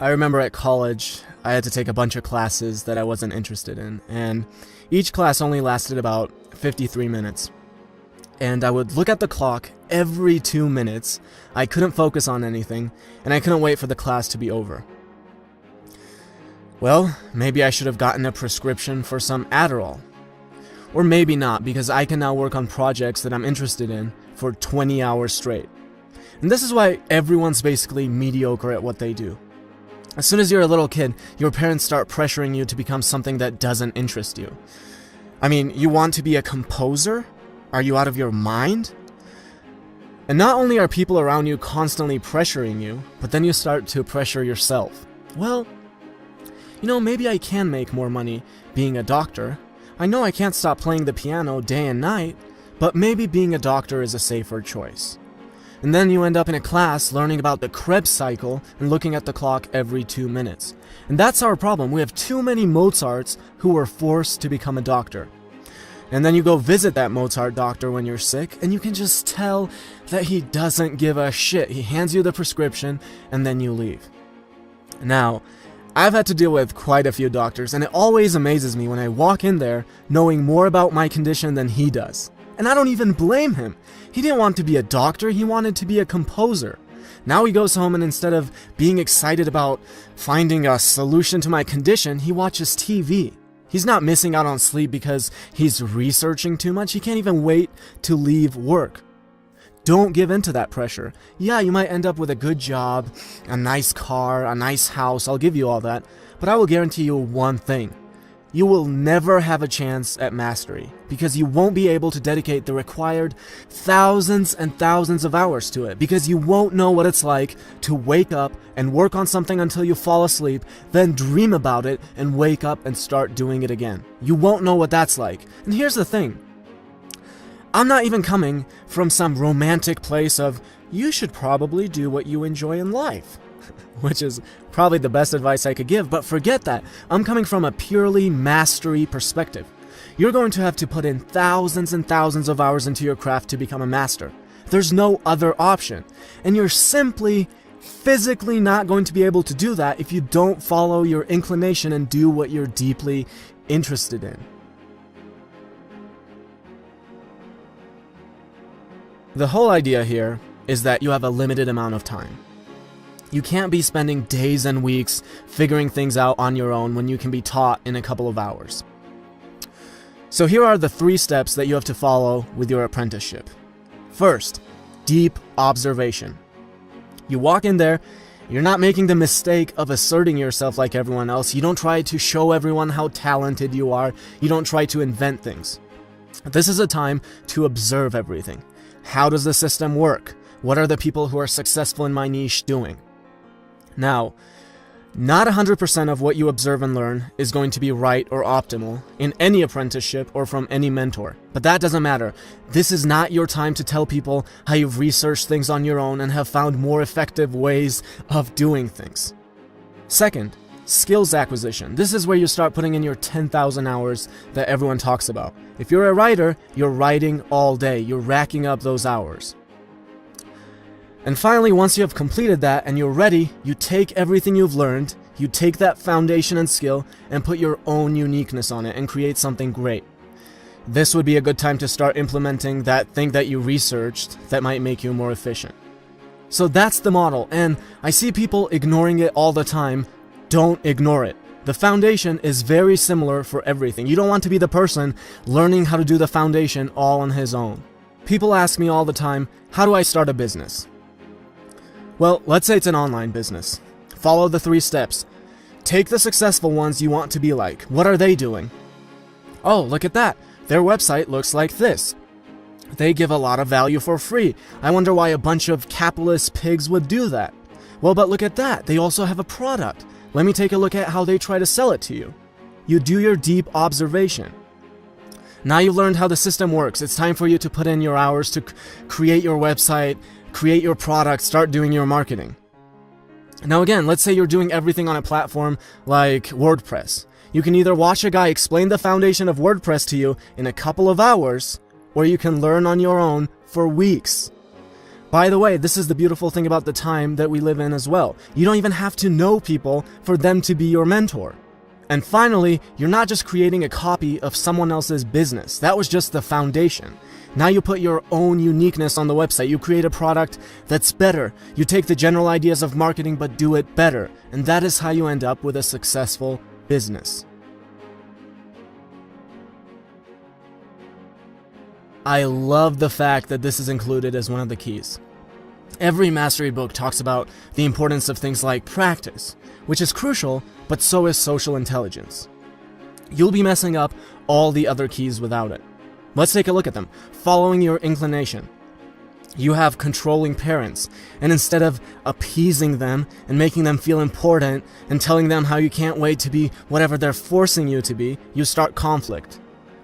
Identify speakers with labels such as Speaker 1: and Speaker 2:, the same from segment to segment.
Speaker 1: I remember at college, I had to take a bunch of classes that I wasn't interested in, and each class only lasted about 53 minutes. And I would look at the clock every 2 minutes. I couldn't focus on anything, and I couldn't wait for the class to be over. Well, maybe I should have gotten a prescription for some Adderall. Or maybe not, because I can now work on projects that I'm interested in for 20 hours straight. And this is why everyone's basically mediocre at what they do. As soon as you're a little kid, your parents start pressuring you to become something that doesn't interest you. I mean, you want to be a composer? Are you out of your mind? And not only are people around you constantly pressuring you, but then you start to pressure yourself. Well, maybe I can make more money being a doctor. I know I can't stop playing the piano day and night, but maybe being a doctor is a safer choice. And then you end up in a class learning about the Krebs cycle and looking at the clock every 2 minutes. And that's our problem. We have too many Mozarts who were forced to become a doctor. And then you go visit that Mozart doctor when you're sick, and you can just tell that he doesn't give a shit. He hands you the prescription, and then you leave. Now, I've had to deal with quite a few doctors, and it always amazes me when I walk in there knowing more about my condition than he does. And I don't even blame him. He didn't want to be a doctor, he wanted to be a composer. Now he goes home and instead of being excited about finding a solution to my condition, he watches TV. He's not missing out on sleep because he's researching too much. He can't even wait to leave work. Don't give in to that pressure. Yeah, you might end up with a good job, a nice car, a nice house. I'll give you all that. But I will guarantee you one thing. You will never have a chance at mastery because you won't be able to dedicate the required thousands and thousands of hours to it because you won't know what it's like to wake up and work on something until you fall asleep, then dream about it and wake up and start doing it again. You won't know what that's like. And here's the thing. I'm not even coming from some romantic place of, you should probably do what you enjoy in life. Which is probably the best advice I could give, but forget that. I'm coming from a purely mastery perspective. You're going to have to put in thousands and thousands of hours into your craft to become a master. There's no other option. And you're simply, physically not going to be able to do that if you don't follow your inclination and do what you're deeply interested in. The whole idea here is that you have a limited amount of time. You can't be spending days and weeks figuring things out on your own when you can be taught in a couple of hours. So here are the 3 steps that you have to follow with your apprenticeship. First, deep observation. You walk in there, you're not making the mistake of asserting yourself like everyone else. You don't try to show everyone how talented you are. You don't try to invent things. This is a time to observe everything. How does the system work? What are the people who are successful in my niche doing? Now, not 100% of what you observe and learn is going to be right or optimal in any apprenticeship or from any mentor, but that doesn't matter. This is not your time to tell people how you've researched things on your own and have found more effective ways of doing things. Second, skills acquisition. This is where you start putting in your 10,000 hours that everyone talks about. If you're a writer, you're writing all day. You're racking up those hours. And finally, once you have completed that and you're ready, you take everything you've learned, you take that foundation and skill, and put your own uniqueness on it and create something great. This would be a good time to start implementing that thing that you researched that might make you more efficient. So that's the model, and I see people ignoring it all the time. Don't ignore it. The foundation is very similar for everything. You don't want to be the person learning how to do the foundation all on his own. People ask me all the time, how do I start a business? Well, let's say it's an online business. Follow the 3 steps. Take the successful ones you want to be like. What are they doing? Oh, look at that. Their website looks like this. They give a lot of value for free. I wonder why a bunch of capitalist pigs would do that. Well, but look at that. They also have a product. Let me take a look at how they try to sell it to you. You do your deep observation. Now you've learned how the system works. It's time for you to put in your hours to create your website, create your product, start doing your marketing. Now again, let's say you're doing everything on a platform like WordPress. You can either watch a guy explain the foundation of WordPress to you in a couple of hours, or you can learn on your own for weeks. By the way, this is the beautiful thing about the time that we live in as well. You don't even have to know people for them to be your mentor. And finally, you're not just creating a copy of someone else's business. That was just the foundation. Now you put your own uniqueness on the website. You create a product that's better. You take the general ideas of marketing but do it better. And that is how you end up with a successful business. I love the fact that this is included as one of the keys. Every mastery book talks about the importance of things like practice, which is crucial, but so is social intelligence. You'll be messing up all the other keys without it. Let's take a look at them. Following your inclination. You have controlling parents, and instead of appeasing them and making them feel important and telling them how you can't wait to be whatever they're forcing you to be, you start conflict.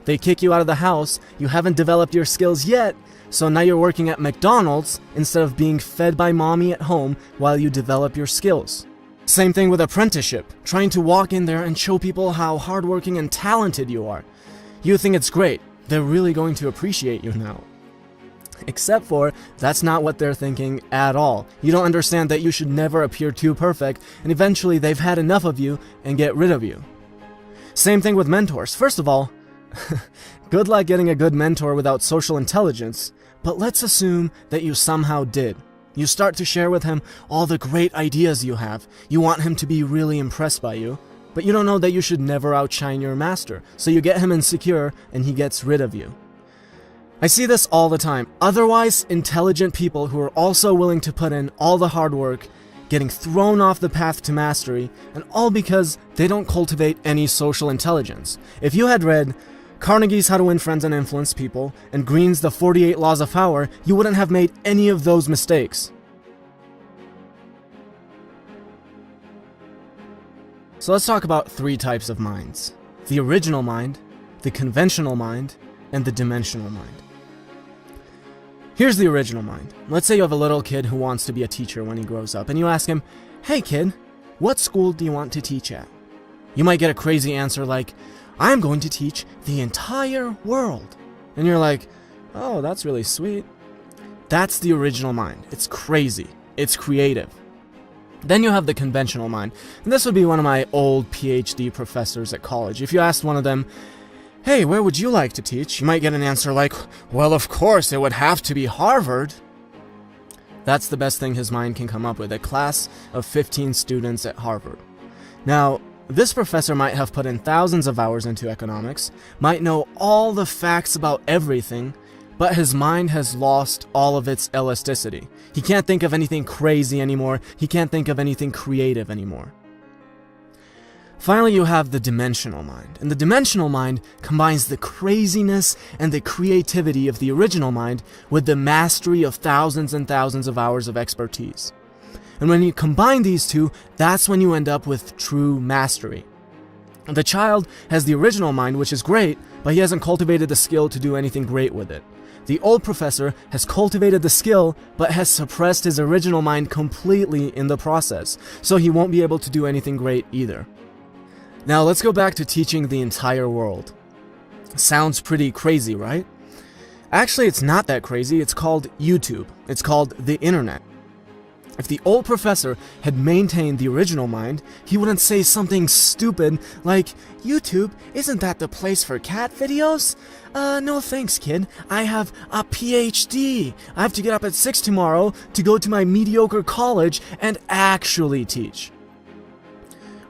Speaker 1: They kick you out of the house, you haven't developed your skills yet, so now you're working at McDonald's instead of being fed by mommy at home while you develop your skills. Same thing with apprenticeship, trying to walk in there and show people how hardworking and talented you are. You think it's great, they're really going to appreciate you now. Except for, that's not what they're thinking at all. You don't understand that you should never appear too perfect, and eventually they've had enough of you and get rid of you. Same thing with mentors. First of all, good luck getting a good mentor without social intelligence, but let's assume that you somehow did. You start to share with him all the great ideas you have. You want him to be really impressed by you, but you don't know that you should never outshine your master, so you get him insecure and he gets rid of you. I see this all the time. Otherwise intelligent people who are also willing to put in all the hard work, getting thrown off the path to mastery, and all because they don't cultivate any social intelligence. If you had read Carnegie's How to Win Friends and Influence People, and Greene's The 48 Laws of Power, you wouldn't have made any of those mistakes. So let's talk about 3 types of minds. The original mind, the conventional mind, and the dimensional mind. Here's the original mind. Let's say you have a little kid who wants to be a teacher when he grows up, and you ask him, "Hey kid, what school do you want to teach at?" You might get a crazy answer like, "I'm going to teach the entire world." And you're like, "Oh, that's really sweet." That's the original mind. It's crazy. It's creative. Then you have the conventional mind. And this would be one of my old PhD professors at college. If you asked one of them, "Hey, where would you like to teach?" you might get an answer like, "Well, of course, it would have to be Harvard." That's the best thing his mind can come up with, a class of 15 students at Harvard. Now, this professor might have put in thousands of hours into economics, might know all the facts about everything, but his mind has lost all of its elasticity. He can't think of anything crazy anymore. He can't think of anything creative anymore. Finally, you have the dimensional mind. And the dimensional mind combines the craziness and the creativity of the original mind with the mastery of thousands and thousands of hours of expertise. And when you combine these two, that's when you end up with true mastery. The child has the original mind, which is great, but he hasn't cultivated the skill to do anything great with it. The old professor has cultivated the skill, but has suppressed his original mind completely in the process, so he won't be able to do anything great either. Now let's go back to teaching the entire world. Sounds pretty crazy, right? Actually, it's not that crazy. It's called YouTube. It's called the internet. If the old professor had maintained the original mind, he wouldn't say something stupid like, "YouTube, isn't that the place for cat videos? No thanks, kid. I have a PhD. I have to get up at 6 tomorrow to go to my mediocre college and actually teach."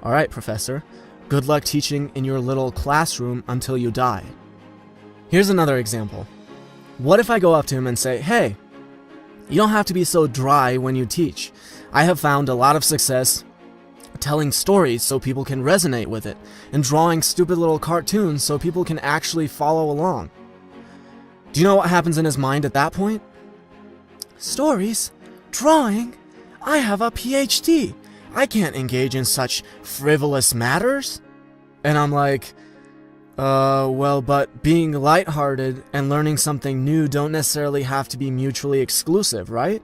Speaker 1: Alright, professor. Good luck teaching in your little classroom until you die. Here's another example. What if I go up to him and say, "Hey, you don't have to be so dry when you teach. I have found a lot of success telling stories so people can resonate with it, and drawing stupid little cartoons so people can actually follow along." Do you know what happens in his mind at that point? "Stories? Drawing? I have a PhD. I can't engage in such frivolous matters." And I'm like, well, but being lighthearted and learning something new don't necessarily have to be mutually exclusive, right?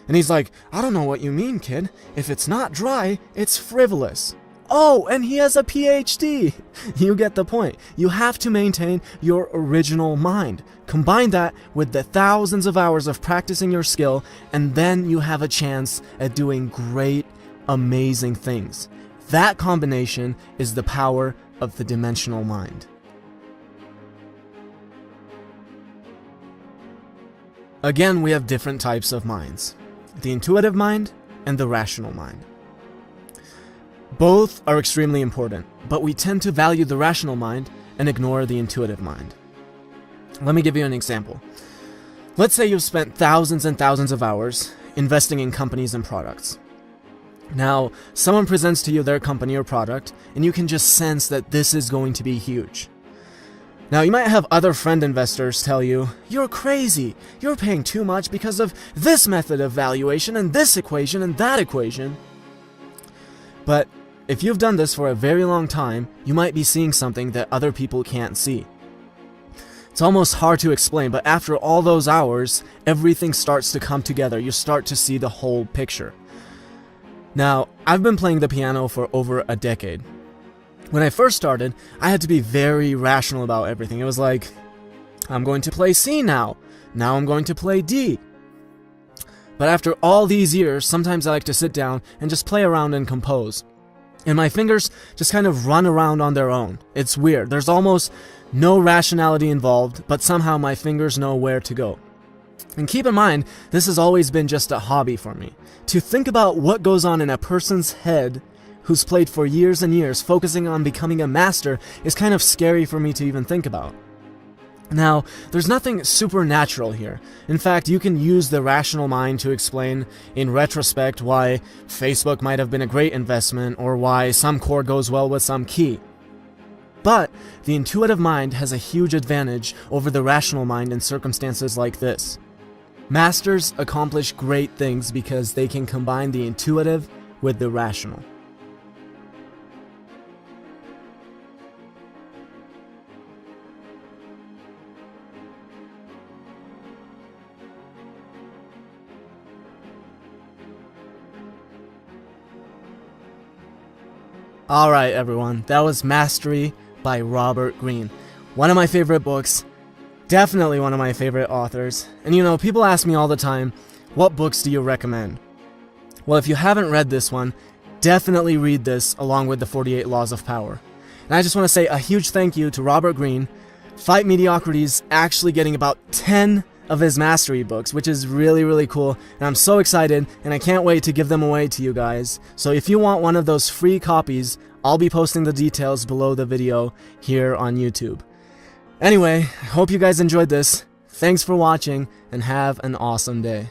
Speaker 1: And he's like, "I don't know what you mean, kid. If it's not dry, it's frivolous." Oh, and he has a PhD! You get the point. You have to maintain your original mind. Combine that with the thousands of hours of practicing your skill, and then you have a chance at doing great, amazing things. That combination is the power of the dimensional mind. Again, we have different types of minds. The intuitive mind and the rational mind. Both are extremely important, but we tend to value the rational mind and ignore the intuitive mind. Let me give you an example. Let's say you've spent thousands and thousands of hours investing in companies and products. Now, someone presents to you their company or product, and you can just sense that this is going to be huge. Now, you might have other friend investors tell you, "You're crazy, you're paying too much because of this method of valuation and this equation and that equation." But if you've done this for a very long time, you might be seeing something that other people can't see. It's almost hard to explain, but after all those hours, everything starts to come together. You start to see the whole picture. Now, I've been playing the piano for over a decade. When I first started, I had to be very rational about everything. It was like, I'm going to play C now. Now I'm going to play D. But after all these years, sometimes I like to sit down and just play around and compose. And my fingers just kind of run around on their own. It's weird. There's almost no rationality involved, but somehow my fingers know where to go. And keep in mind, this has always been just a hobby for me. To think about what goes on in a person's head who's played for years and years, focusing on becoming a master, is kind of scary for me to even think about. Now, there's nothing supernatural here. In fact, you can use the rational mind to explain, in retrospect, why Facebook might have been a great investment, or why some chord goes well with some key. But the intuitive mind has a huge advantage over the rational mind in circumstances like this. Masters accomplish great things because they can combine the intuitive with the rational. Alright everyone, that was Mastery by Robert Greene. One of my favorite books, definitely one of my favorite authors. And you know, people ask me all the time, what books do you recommend? Well, if you haven't read this one, definitely read this along with the 48 Laws of Power. And I just want to say a huge thank you to Robert Greene. Fight Mediocrity's actually getting about 10 of his mastery books, which is really, really cool, and I'm so excited, and I can't wait to give them away to you guys. So if you want one of those free copies, I'll be posting the details below the video here on YouTube. Anyway, I hope you guys enjoyed this. Thanks for watching, and have an awesome day.